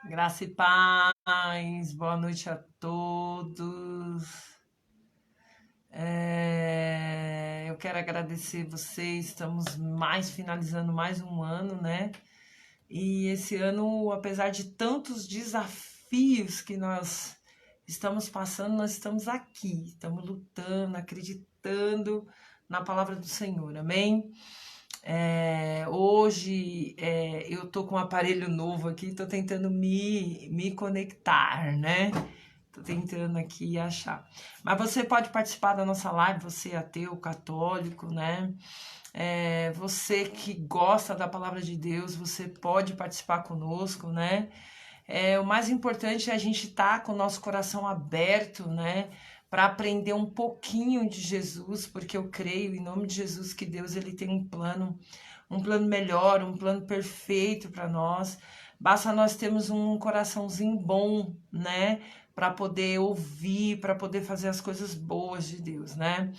Graça e paz, boa noite a todos. Eu quero agradecer vocês, estamos finalizando mais um ano, né? E esse ano, apesar de tantos desafios que nós estamos passando, nós estamos aqui, estamos lutando, acreditando na palavra do Senhor, amém? Hoje eu tô com um aparelho novo aqui, tô tentando me conectar, né? Tô tentando aqui achar. Mas você pode participar da nossa live, você é ateu, católico, né? Você que gosta da palavra de Deus, você pode participar conosco, né? O mais importante é a gente estar com o nosso coração aberto, né? Para aprender um pouquinho de Jesus, porque eu creio em nome de Jesus que Deus ele tem um plano melhor, um plano perfeito para nós. Basta nós termos um coraçãozinho bom, né? Para poder ouvir, para poder fazer as coisas boas de Deus, né?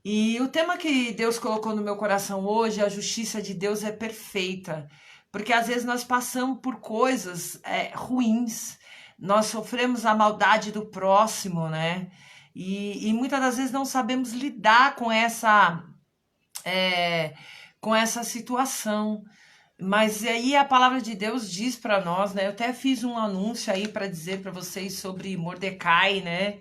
E o tema que Deus colocou no meu coração hoje, a justiça de Deus é perfeita. Porque às vezes nós passamos por coisas ruins, nós sofremos a maldade do próximo, né? E muitas das vezes não sabemos lidar é, com essa situação. Mas aí a palavra de Deus diz para nós, né? Eu até fiz um anúncio aí para dizer para vocês sobre Mordecai, né?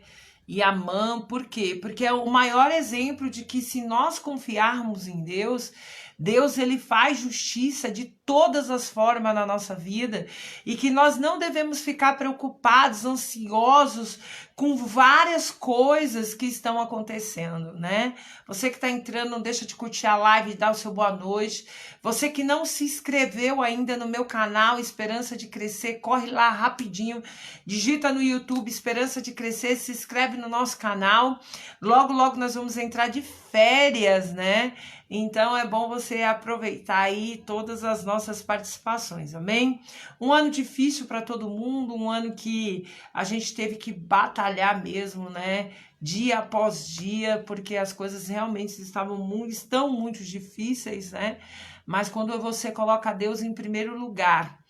E Amã, por quê? Porque é o maior exemplo de que se nós confiarmos em Deus, Deus ele faz justiça de todas as formas na nossa vida e que nós não devemos ficar preocupados, ansiosos com várias coisas que estão acontecendo, né? Você que está entrando, não deixa de curtir a live e dar o seu boa noite. Você que não se inscreveu ainda no meu canal Esperança de Crescer, corre lá rapidinho, digita no YouTube Esperança de Crescer, se inscreve no nosso canal. Logo, logo nós vamos entrar de férias, né? Então é bom você aproveitar aí todas as nossas participações, amém? Um ano difícil para todo mundo, um ano que a gente teve que batalhar mesmo, né? Dia após dia, porque as coisas realmente estão muito difíceis, né? Mas quando você coloca Deus em primeiro lugar,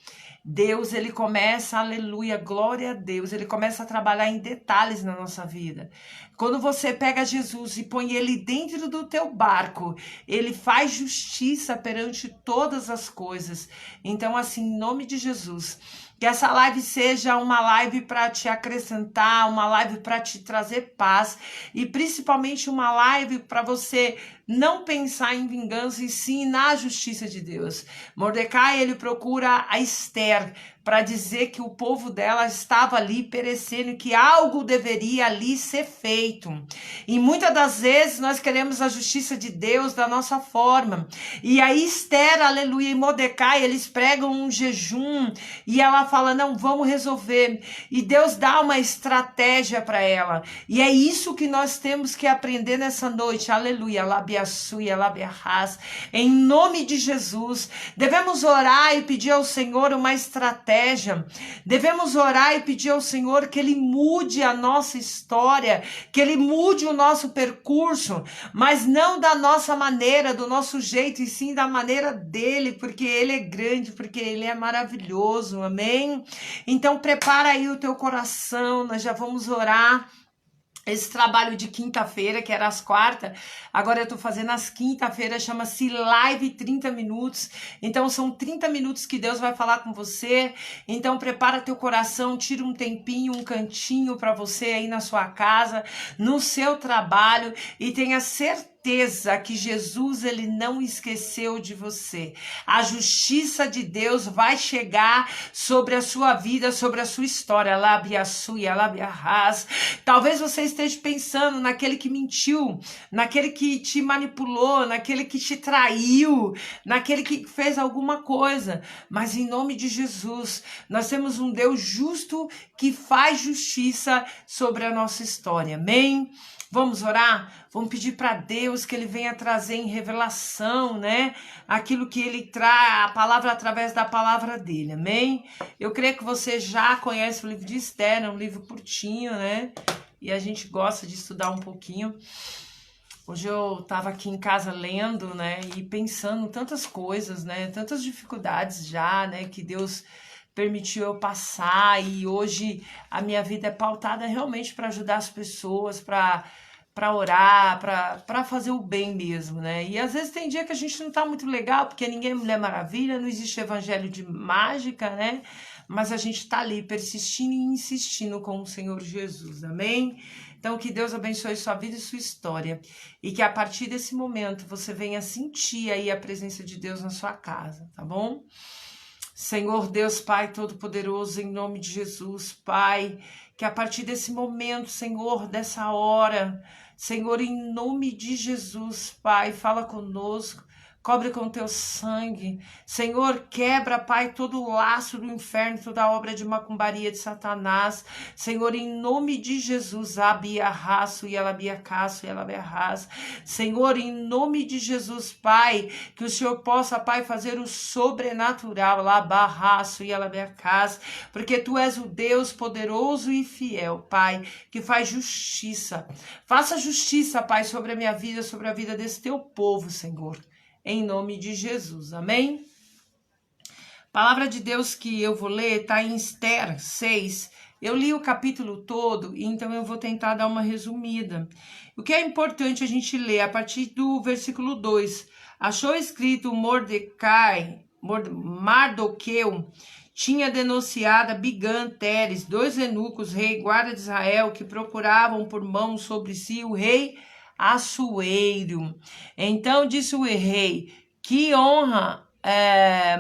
Deus, ele começa, aleluia, glória a Deus, ele começa a trabalhar em detalhes na nossa vida. Quando você pega Jesus e põe ele dentro do teu barco, ele faz justiça perante todas as coisas. Então, assim, em nome de Jesus, que essa live seja uma live para te acrescentar, uma live para te trazer paz e principalmente uma live para você não pensar em vingança e sim na justiça de Deus. Mordecai, ele procura a Esther para dizer que o povo dela estava ali perecendo e que algo deveria ali ser feito. E muitas das vezes nós queremos a justiça de Deus da nossa forma. E aí Esther, aleluia, e Mordecai, eles pregam um jejum e ela fala, não, vamos resolver. E Deus dá uma estratégia para ela. E é isso que nós temos que aprender nessa noite, aleluia, labiaçuia, labiarras, em nome de Jesus. Devemos orar e pedir ao Senhor uma estratégia. Devemos orar e pedir ao Senhor que Ele mude a nossa história, que Ele mude o nosso percurso, mas não da nossa maneira, do nosso jeito, e sim da maneira dEle, porque Ele é grande, porque Ele é maravilhoso, amém? Então prepara aí o teu coração, nós já vamos orar. Esse trabalho de quinta-feira, que era às quartas, agora eu tô fazendo às quinta-feiras, chama-se Live 30 Minutos. Então são 30 minutos que Deus vai falar com você. Então prepara teu coração, tira um tempinho, um cantinho para você aí na sua casa, no seu trabalho e tenha certeza que Jesus ele não esqueceu de você. A justiça de Deus vai chegar sobre a sua vida, sobre a sua história. Labiaçuia, labiarras. Talvez você esteja pensando naquele que mentiu, naquele que te manipulou, naquele que te traiu, naquele que fez alguma coisa. Mas em nome de Jesus, nós temos um Deus justo que faz justiça sobre a nossa história. Amém? Vamos orar? Vamos pedir para Deus que Ele venha trazer em revelação, né? Aquilo que Ele traz, a palavra através da palavra dEle, amém? Eu creio que você já conhece o livro de Esther, é um livro curtinho, né? E a gente gosta de estudar um pouquinho. Hoje eu estava aqui em casa lendo, né? E pensando tantas coisas, né? Tantas dificuldades já, né? Que Deus permitiu eu passar, e hoje a minha vida é pautada realmente para ajudar as pessoas, para orar, para fazer o bem mesmo, né? E às vezes tem dia que a gente não tá muito legal, porque ninguém é Mulher Maravilha, não existe evangelho de mágica, né? Mas a gente tá ali persistindo e insistindo com o Senhor Jesus, amém? Então que Deus abençoe sua vida e sua história, e que a partir desse momento você venha sentir aí a presença de Deus na sua casa, tá bom? Senhor Deus Pai Todo-Poderoso, em nome de Jesus, Pai, que a partir desse momento, Senhor, dessa hora, Senhor, em nome de Jesus, Pai, fala conosco, cobre com teu sangue, Senhor, quebra, Pai, todo o laço do inferno, toda a obra de macumbaria de Satanás, Senhor, em nome de Jesus, abiarraço e alabiacaço e alabiarras, Senhor, em nome de Jesus, Pai, que o Senhor possa, Pai, fazer o sobrenatural, labarraço e alabiacas, porque Tu és o Deus poderoso e fiel, Pai, que faz justiça, faça justiça, Pai, sobre a minha vida, sobre a vida desse Teu povo, Senhor, em nome de Jesus, amém? Palavra de Deus que eu vou ler está em Esther 6. Eu li o capítulo todo, então eu vou tentar dar uma resumida. O que é importante a gente ler a partir do versículo 2. Achou escrito Mardoqueu tinha denunciado a Bigã, Teres, 2 eunucos, rei guarda de Israel, que procuravam por mão sobre si o rei Assuero. Então disse o rei: que honra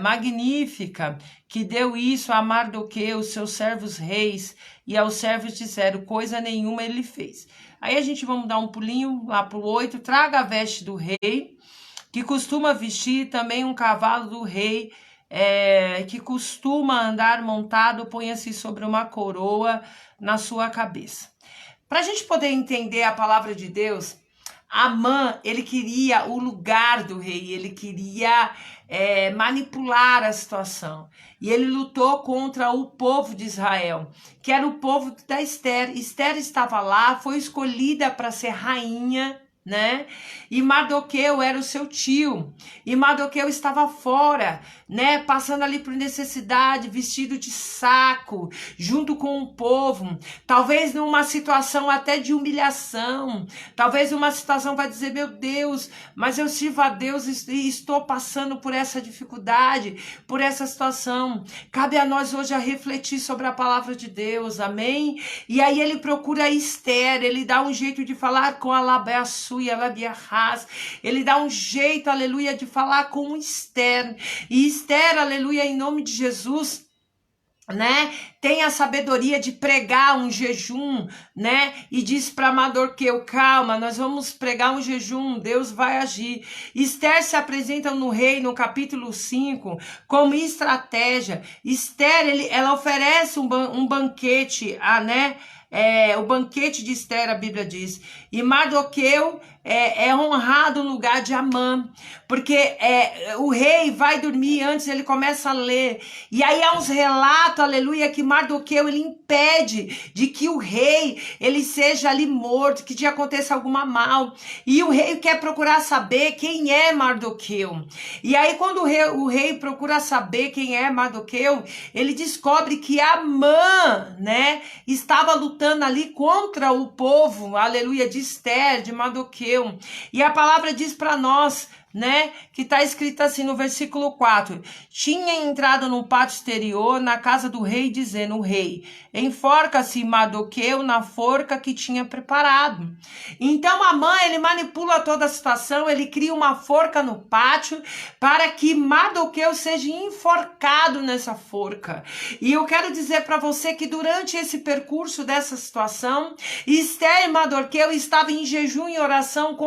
magnífica que deu isso a Mardoqueu, seus servos reis, e aos servos disseram: coisa nenhuma ele fez. Aí a gente vamos dar um pulinho lá pro 8. Traga a veste do rei, que costuma vestir, também um cavalo do rei, que costuma andar montado, ponha-se sobre uma coroa na sua cabeça. Para a gente poder entender a palavra de Deus, Amã, ele queria o lugar do rei, ele queria manipular a situação. E ele lutou contra o povo de Israel, que era o povo da Esther. Esther estava lá, foi escolhida para ser rainha, né? E Mardoqueu era o seu tio, e Mardoqueu estava fora, né? Passando ali por necessidade, vestido de saco, junto com o povo, talvez numa situação até de humilhação, talvez numa situação vai dizer: meu Deus, mas eu sirvo a Deus e estou passando por essa dificuldade, por essa situação. Cabe a nós hoje a refletir sobre a palavra de Deus, amém? E aí ele procura Esther, ele dá um jeito de falar com a Labeaçu e a Labiarras, ele dá um jeito, aleluia, de falar com Esther, e Esther, aleluia, em nome de Jesus, né, tem a sabedoria de pregar um jejum, né, e diz para Mardoqueu: calma, nós vamos pregar um jejum, Deus vai agir. Esther se apresenta no rei no capítulo 5 como estratégia. Esther, ela oferece um banquete, né, o banquete de Esther, a Bíblia diz, e Mardoqueu é honrado no lugar de Amã, porque o rei vai dormir, antes ele começa a ler, e aí há uns relatos, aleluia, que Mardoqueu, ele impede de que o rei, ele seja ali morto, que te aconteça alguma mal, e o rei quer procurar saber quem é Mardoqueu, e aí quando o rei procura saber quem é Mardoqueu, ele descobre que Amã, né, estava lutando ali contra o povo, aleluia, de Esther, de Mardoqueu. E a palavra diz para nós, né, que está escrito assim no versículo 4: tinha entrado no pátio exterior na casa do rei, dizendo: o rei, enforca-se Mardoqueu na forca que tinha preparado. Então Amã, ele manipula toda a situação, ele cria uma forca no pátio para que Mardoqueu seja enforcado nessa forca. E eu quero dizer para você que durante esse percurso dessa situação, Esther e Mardoqueu estavam em jejum e oração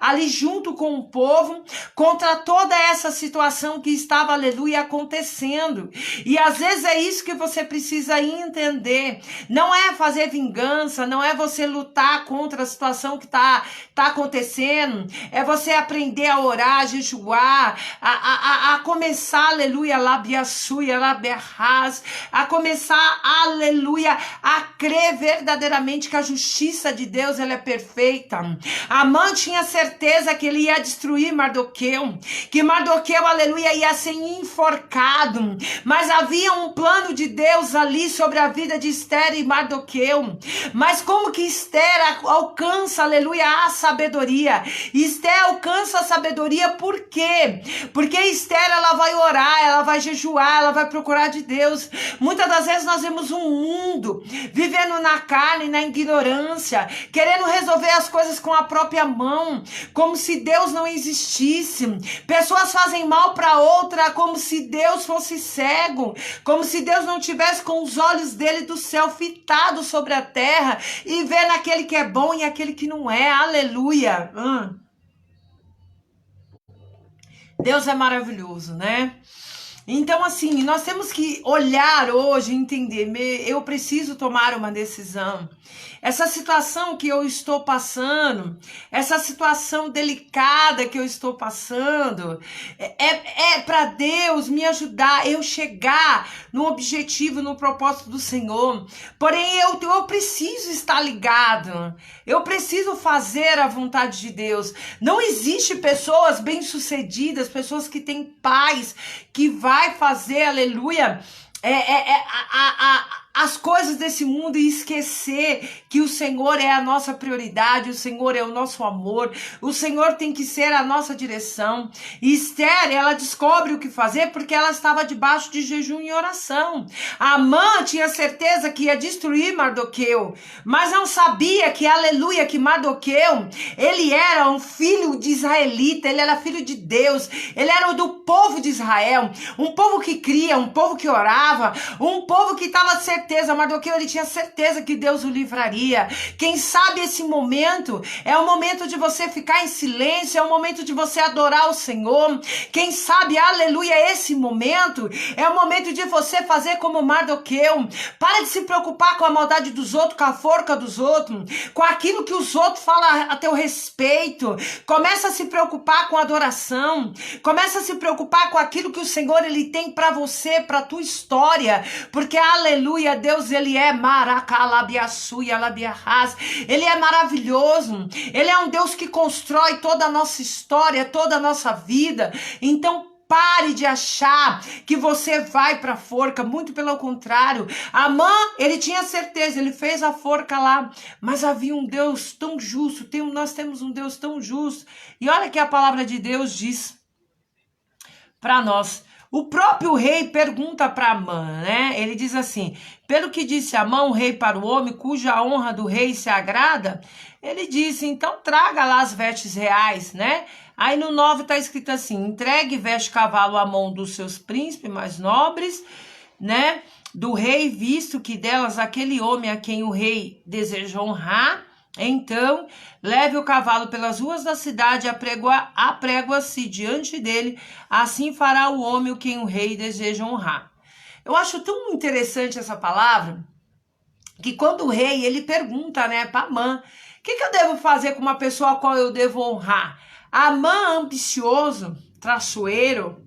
ali junto com o povo, contra toda essa situação que estava, aleluia, acontecendo. E às vezes é isso que você precisa entender. Não é fazer vingança, não é você lutar contra a situação que tá acontecendo, é você aprender a orar, a jejuar, a começar, aleluia, labiaçuia, labiarras, a começar, aleluia, a crer verdadeiramente que a justiça de Deus, ela é perfeita. Amã tinha certeza que ele ia destruir Mardoqueu, que Mardoqueu, aleluia, ia ser enforcado, mas havia um plano de Deus ali sobre a vida de Esther e Mardoqueu. Mas como que Esther alcança, aleluia, a sabedoria? Esther alcança a sabedoria por quê? Porque Esther, ela vai orar, ela vai jejuar, ela vai procurar de Deus. Muitas das vezes nós vemos um mundo vivendo na carne, na ignorância, querendo resolver as coisas com a própria mão, como se Deus não existisse. Pessoas fazem mal para outra como se Deus fosse cego, como se Deus não tivesse com os olhos dele do céu fitados sobre a terra e vê naquele que é bom e aquele que não é. Aleluia. Deus é maravilhoso, né? Então, assim, nós temos que olhar hoje e entender, eu preciso tomar uma decisão. Essa situação que eu estou passando, essa situação delicada que eu estou passando, é para Deus me ajudar, eu chegar no objetivo, no propósito do Senhor. Porém, eu preciso estar ligado, eu preciso fazer a vontade de Deus. Não existe pessoas bem-sucedidas, pessoas que têm paz, que vai fazer, aleluia, as coisas desse mundo e esquecer que o Senhor é a nossa prioridade, o Senhor é o nosso amor, o Senhor tem que ser a nossa direção. E Esther, ela descobre o que fazer porque ela estava debaixo de jejum e oração. Amã tinha certeza que ia destruir Mardoqueu, mas não sabia que, aleluia, que Mardoqueu, ele era um filho de israelita, ele era filho de Deus, ele era do povo de Israel, um povo que cria, um povo que orava, um povo que estava certeza, Mardoqueu, ele tinha certeza que Deus o livraria. Quem sabe esse momento é o momento de você ficar em silêncio, é o momento de você adorar o Senhor. Quem sabe, aleluia, esse momento é o momento de você fazer como Mardoqueu. Para de se preocupar com a maldade dos outros, com a forca dos outros, com aquilo que os outros falam a teu respeito. Começa a se preocupar com a adoração, começa a se preocupar com aquilo que o Senhor, ele tem para você, para tua história, porque aleluia, Deus, ele é maracalabiaçuia, labiarras, ele é maravilhoso, ele é um Deus que constrói toda a nossa história, toda a nossa vida. Então pare de achar que você vai para a forca, muito pelo contrário. Amã, ele tinha certeza, ele fez a forca lá, mas havia um Deus tão justo, nós temos um Deus tão justo. E olha que a palavra de Deus diz para nós. O próprio rei pergunta para Amã, né? Ele diz assim: pelo que disse Amã, o rei para o homem, cuja honra do rei se agrada, ele disse, então traga lá as vestes reais, né? Aí no 9 está escrito assim: entregue veste cavalo à mão dos seus príncipes mais nobres, né? Do rei, visto que delas aquele homem a quem o rei deseja honrar. Então, leve o cavalo pelas ruas da cidade, aprégua-se diante dele, assim fará o homem quem o rei deseja honrar. Eu acho tão interessante essa palavra, que quando o rei, ele pergunta, né, para Amã, o que eu devo fazer com uma pessoa a qual eu devo honrar? Amã, ambicioso, traiçoeiro,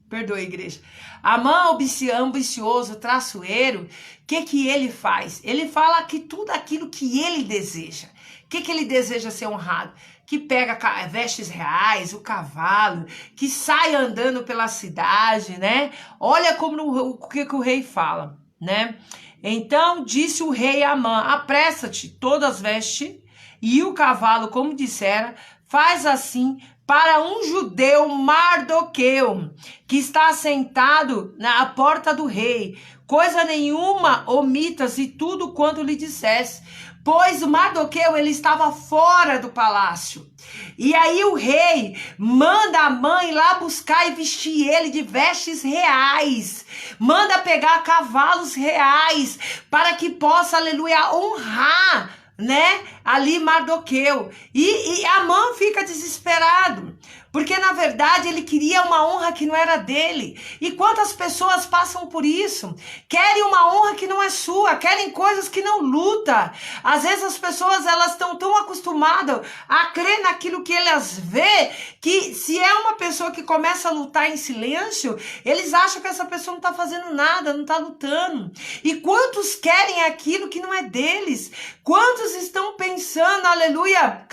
perdoe, igreja. Amã, ambicioso, traiçoeiro, o que ele faz? Ele fala que tudo aquilo que ele deseja. O que ele deseja ser honrado? Que pega vestes reais, o cavalo, que sai andando pela cidade, né? Olha como o que o rei fala, né? Então disse o rei a Amã: apressa-te, todas vestes e o cavalo, como dissera, faz assim para um judeu, Mardoqueu, que está sentado na porta do rei. Coisa nenhuma omitas e tudo quanto lhe dissesse. Pois o Mardoqueu, ele estava fora do palácio. E aí o rei manda a mãe lá buscar e vestir ele de vestes reais. Manda pegar cavalos reais para que possa, aleluia, honrar, né, ali Mardoqueu. E Amã fica desesperado, porque na verdade ele queria uma honra que não era dele. E quantas pessoas passam por isso? Querem uma honra que não é sua, querem coisas que não luta. Às vezes as pessoas, elas estão tão acostumadas a crer naquilo que elas vê, que se é uma pessoa que começa a lutar em silêncio, eles acham que essa pessoa não está fazendo nada, não está lutando. E quantos querem aquilo que não é deles? Quantos estão pensando pensando, aleluia,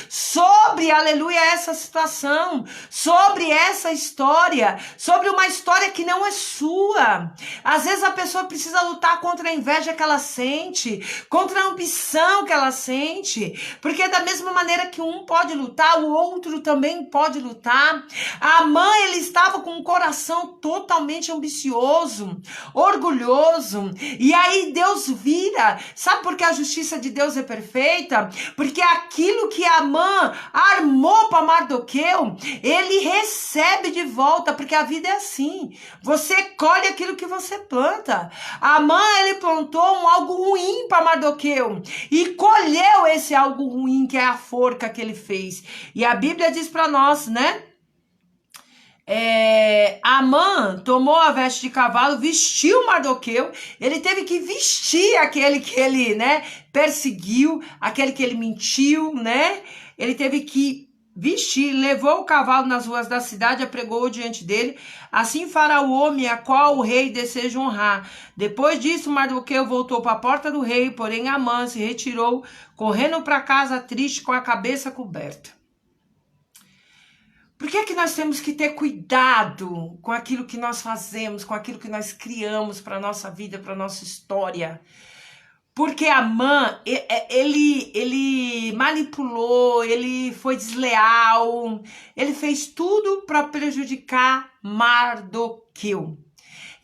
sobre, aleluia, essa situação, sobre essa história, sobre uma história que não é sua. Às vezes a pessoa precisa lutar contra a inveja que ela sente, contra a ambição que ela sente, porque da mesma maneira que um pode lutar, o outro também pode lutar. Amã, ele estava com um coração totalmente ambicioso, orgulhoso, e aí Deus vira. Sabe por que a justiça de Deus é perfeita? Porque aquilo que Amã armou para Mardoqueu, ele recebe de volta, porque a vida é assim, você colhe aquilo que você planta. Amã, ele plantou algo ruim para Mardoqueu e colheu esse algo ruim, que é a forca que ele fez. E a Bíblia diz para nós, né? Amã tomou a veste de cavalo, vestiu Mardoqueu, ele teve que vestir aquele que ele, né, perseguiu, aquele que ele mentiu, né? Ele teve que vestir, levou o cavalo nas ruas da cidade, apregou diante dele. Assim fará o homem a qual o rei deseja honrar. Depois disso, Mardoqueu voltou para a porta do rei, porém Amã se retirou, correndo para casa triste com a cabeça coberta. Por que nós temos que ter cuidado com aquilo que nós fazemos, com aquilo que nós criamos para a nossa vida, para a nossa história? Porque Amã, ele manipulou, ele foi desleal, ele fez tudo para prejudicar Mardoqueu.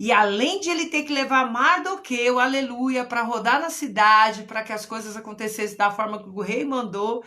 E além de ele ter que levar Mardoqueu, aleluia, para rodar na cidade, para que as coisas acontecessem da forma que o rei mandou,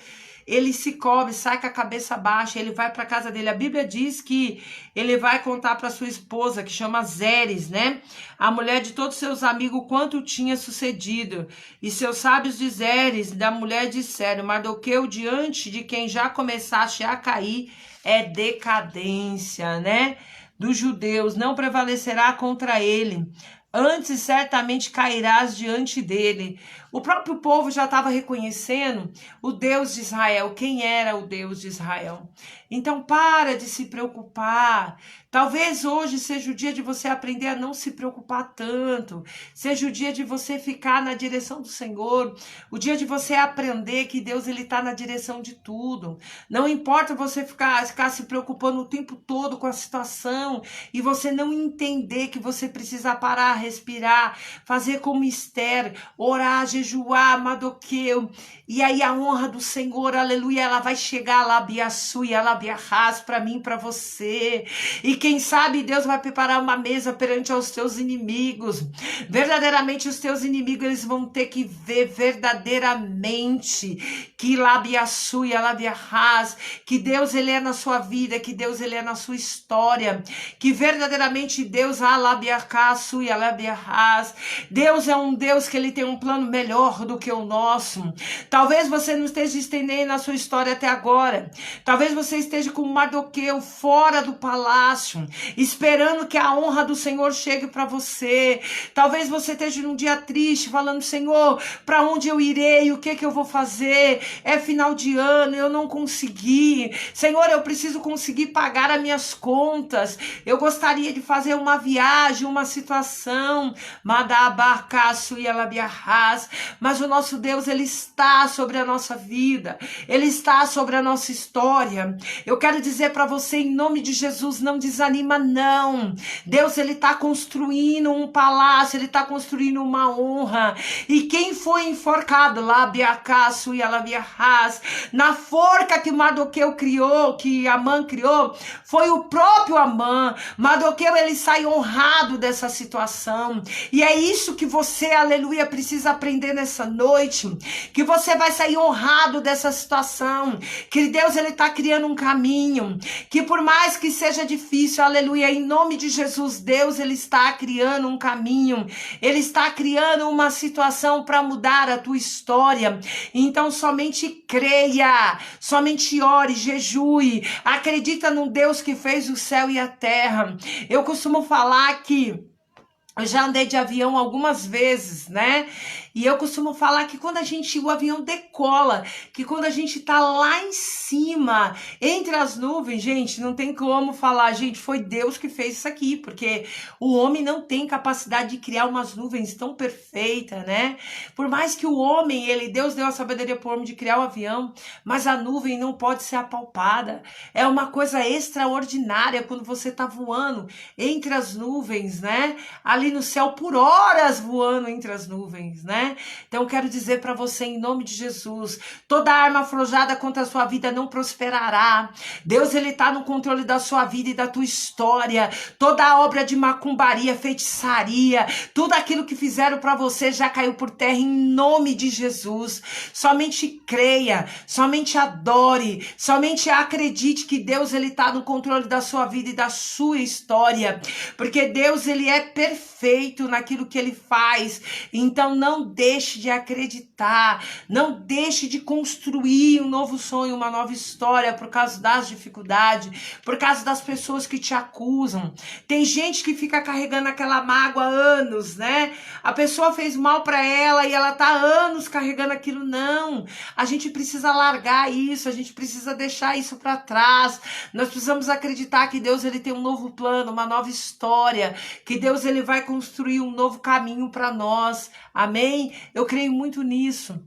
ele se cobre, sai com a cabeça baixa, ele vai para a casa dele. A Bíblia diz que ele vai contar para sua esposa, que chama Zeres, né? A mulher de todos seus amigos, quanto tinha sucedido. E seus sábios de Zeres, da mulher disseram: Mardoqueu, diante de quem já começaste a cair, é decadência, né? Dos judeus, não prevalecerá contra ele. Antes certamente cairás diante dele. O próprio povo já estava reconhecendo o Deus de Israel, quem era o Deus de Israel. Então para de se preocupar. Talvez hoje seja o dia de você aprender a não se preocupar tanto. Seja o dia de você ficar na direção do Senhor. O dia de você aprender que Deus está na direção de tudo. Não importa você ficar se preocupando o tempo todo com a situação e você não entender que você precisa parar, respirar, fazer como Esther, orar, jejuar, Mardoqueu. E aí a honra do Senhor, aleluia, ela vai chegar lá, biaçu, e ela biarras para mim, para você. E quem sabe Deus vai preparar uma mesa perante aos teus inimigos. Verdadeiramente os teus inimigos, eles vão ter que ver verdadeiramente que lá biaçu, e ela biarras, que Deus ele é na sua vida, que Deus ele é na sua história, que verdadeiramente Deus alabiacaçu e alabiarras. Deus é um Deus que ele tem um plano melhor do que o nosso. Talvez você não esteja estendendo a sua história até agora. Talvez você esteja com Mardoqueu fora do palácio, esperando que a honra do Senhor chegue para você. Talvez você esteja num dia triste, falando: Senhor, para onde eu irei? O que eu vou fazer? É final de ano, eu não consegui. Senhor, eu preciso conseguir pagar as minhas contas. Eu gostaria de fazer uma viagem, uma situação. Madabacaço e alabiarras. Mas o nosso Deus, ele está sobre a nossa vida. Ele está sobre a nossa história. Eu quero dizer para você, em nome de Jesus, não desanima não. Deus, ele está construindo um palácio, ele está construindo uma honra. E quem foi enforcado lá, Biacaço e Alabiarras, na forca que Mardoqueu criou, que Amã criou, foi o próprio Amã. Mardoqueu, ele sai honrado dessa situação. E é isso que você, aleluia, precisa aprender nessa noite, que você vai sair honrado dessa situação, que Deus ele está criando um caminho, que por mais que seja difícil, aleluia, em nome de Jesus, Deus ele está criando um caminho, ele está criando uma situação para mudar a tua história. Então somente creia, somente ore, jejue, acredita no Deus que fez o céu e a terra. Eu costumo falar que Eu já andei de avião algumas vezes, né? E eu costumo falar que quando o avião decola, que quando a gente tá lá em cima, entre as nuvens, gente, não tem como falar, gente, foi Deus que fez isso aqui, porque o homem não tem capacidade de criar umas nuvens tão perfeitas, né? Por mais que o homem, Deus deu a sabedoria pro homem de criar o avião, mas a nuvem não pode ser apalpada. É uma coisa extraordinária quando você tá voando entre as nuvens, né? Ali no céu por horas voando entre as nuvens, né? Então eu quero dizer para você em nome de Jesus, toda arma forjada contra a sua vida não prosperará. Deus ele tá no controle da sua vida e da tua história. Toda a obra de macumbaria, feitiçaria, tudo aquilo que fizeram para você já caiu por terra em nome de Jesus. Somente creia, somente adore, somente acredite que Deus ele tá no controle da sua vida e da sua história, porque Deus ele é perfeito naquilo que ele faz. Então não deixe de acreditar, não deixe de construir um novo sonho, uma nova história por causa das dificuldades, por causa das pessoas que te acusam. Tem gente que fica carregando aquela mágoa há anos, né? A pessoa fez mal para ela e ela tá há anos carregando aquilo. Não, a gente precisa largar isso, a gente precisa deixar isso para trás. Nós precisamos acreditar que Deus ele tem um novo plano, uma nova história, que Deus ele vai construir um novo caminho para nós. Amém? Eu creio muito nisso.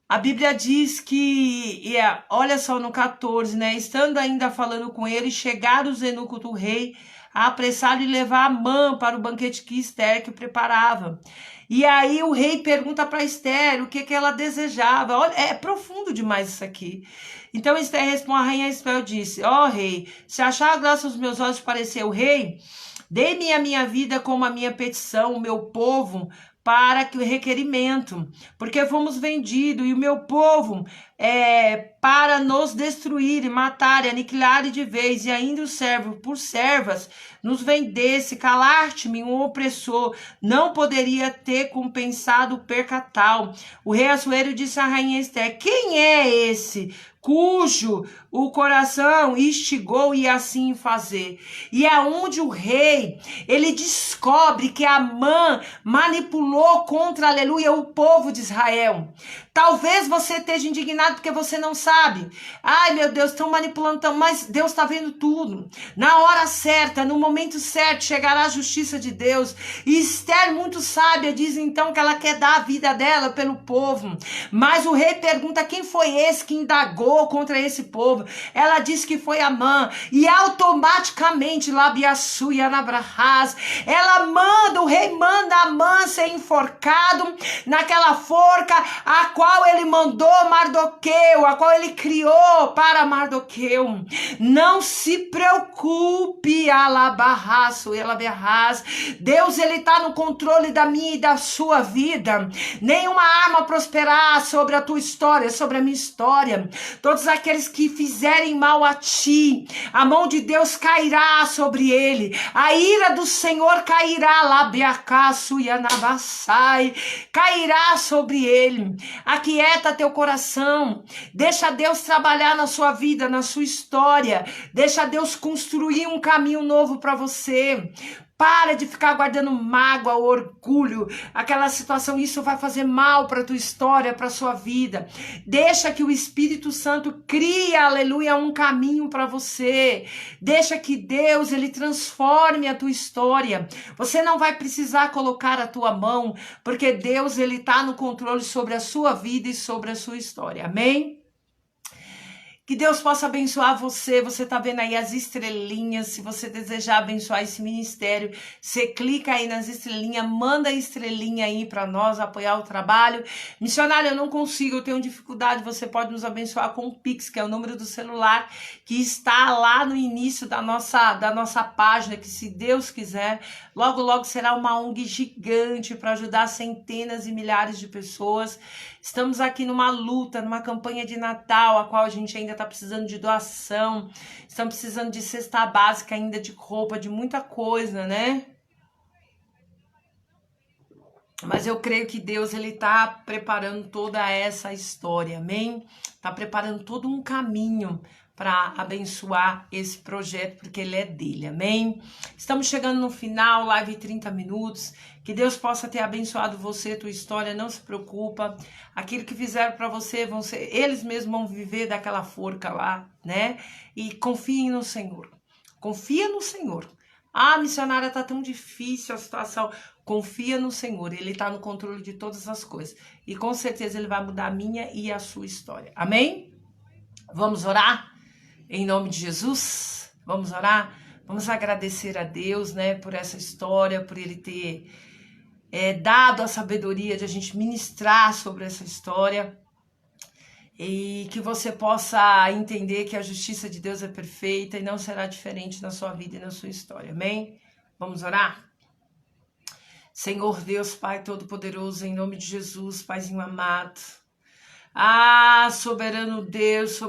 A Bíblia diz que, olha só no 14, né? Estando ainda falando com ele, chegaram os eunucos do rei a apressar e levar Amã para o banquete que Esther que preparava. E aí o rei pergunta para Esther o que ela desejava. Olha, é profundo demais isso aqui. Então Esther responde, a rainha Esther disse, ó rei, se achar graça aos meus olhos parecer o rei, dê-me a minha vida como a minha petição, o meu povo, para que o requerimento, porque fomos vendidos, e o meu povo para nos destruir, matar, aniquilar de vez, e ainda o servo por servas nos vendesse, calar-te-me um opressor, não poderia ter compensado perca tal. O rei Assuero disse à rainha Esther, quem é esse cujo o coração instigou e assim fazer? E é onde o rei, ele descobre que Amã manipulou contra, aleluia, o povo de Israel. Talvez você esteja indignado porque você não sabe. Ai, meu Deus, estão manipulando, mas Deus está vendo tudo. Na hora certa, no momento certo, chegará a justiça de Deus. E Esther, muito sábia, diz então que ela quer dar a vida dela pelo povo. Mas o rei pergunta quem foi esse que indagou contra esse povo. Ela diz que foi Amã. E automaticamente, Labiaçu e Anabrahás, o rei manda Amã ser enforcado naquela forca a qual ele mandou Mardoqueu, a qual ele criou para Mardoqueu. Não se preocupe, Alabarraço, Elaberras. Deus ele está no controle da minha e da sua vida. Nenhuma arma prosperará sobre a tua história, sobre a minha história. Todos aqueles que fizerem mal a ti, a mão de Deus cairá sobre ele. A ira do Senhor cairá, Labiacaço e Anabassai, cairá sobre ele. Aquieta teu coração, deixa Deus trabalhar na sua vida, na sua história, deixa Deus construir um caminho novo para você. Para de ficar guardando mágoa, orgulho, aquela situação, isso vai fazer mal para a tua história, para a sua vida. Deixa que o Espírito Santo crie, aleluia, um caminho para você. Deixa que Deus, ele transforme a tua história. Você não vai precisar colocar a tua mão, porque Deus, ele está no controle sobre a sua vida e sobre a sua história. Amém? Que Deus possa abençoar você. Você tá vendo aí as estrelinhas. Se você desejar abençoar esse ministério, você clica aí nas estrelinhas, manda a estrelinha aí para nós apoiar o trabalho. Missionário, eu não consigo, eu tenho dificuldade. Você pode nos abençoar com o Pix, que é o número do celular que está lá no início da nossa página, que se Deus quiser, logo logo será uma ONG gigante para ajudar centenas e milhares de pessoas. Estamos aqui numa luta, numa campanha de Natal, a qual a gente ainda está precisando de doação, estamos precisando de cesta básica ainda, de roupa, de muita coisa, né? Mas eu creio que Deus, ele tá preparando toda essa história, amém? Tá preparando todo um caminho para abençoar esse projeto, porque ele é dele, amém? Estamos chegando no final, live 30 minutos, que Deus possa ter abençoado você, tua história, não se preocupa, aquilo que fizeram para você, eles mesmos vão viver daquela forca lá, né? E confiem no Senhor, confia no Senhor. Ah, missionária, tá tão difícil a situação. Confia no Senhor, Ele está no controle de todas as coisas. E com certeza Ele vai mudar a minha e a sua história. Amém? Vamos orar? Em nome de Jesus? Vamos orar? Vamos agradecer a Deus, né, por essa história, por Ele ter dado a sabedoria de a gente ministrar sobre essa história. E que você possa entender que a justiça de Deus é perfeita e não será diferente na sua vida e na sua história. Amém? Vamos orar? Senhor Deus, Pai Todo-Poderoso, em nome de Jesus, Paizinho amado. Ah, soberano Deus,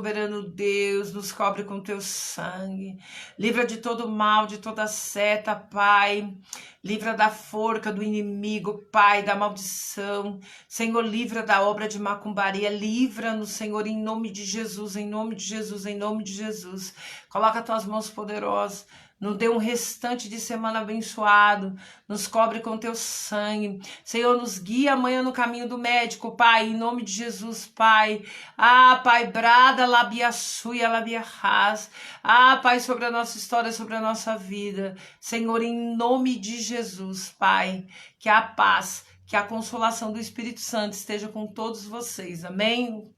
nos cobre com teu sangue. Livra de todo mal, de toda seta, Pai. Livra da forca do inimigo, Pai, da maldição. Senhor, livra da obra de macumbaria. Livra-nos, Senhor, em nome de Jesus, em nome de Jesus, em nome de Jesus. Coloca tuas mãos poderosas. Nos dê um restante de semana abençoado. Nos cobre com teu sangue. Senhor, nos guia amanhã no caminho do médico, Pai, em nome de Jesus, Pai. Ah, Pai, brada, labia suia, labia ras. Ah, Pai, sobre a nossa história, sobre a nossa vida. Senhor, em nome de Jesus, Pai, que a paz, que a consolação do Espírito Santo esteja com todos vocês, amém?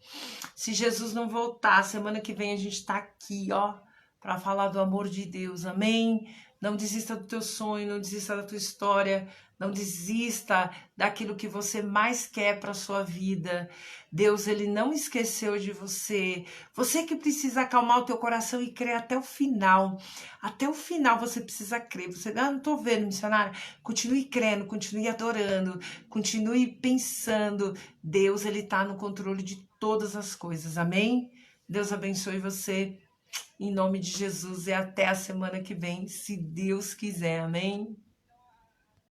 Se Jesus não voltar, semana que vem a gente tá aqui, ó, para falar do amor de Deus, amém? Não desista do teu sonho, não desista da tua história, não desista daquilo que você mais quer para sua vida. Deus, ele não esqueceu de você. Você que precisa acalmar o teu coração e crer até o final. Até o final você precisa crer. Você, não tô vendo, missionária. Continue crendo, continue adorando, continue pensando. Deus, ele tá no controle de todas as coisas, amém? Deus abençoe você. Em nome de Jesus e até a semana que vem, se Deus quiser, amém?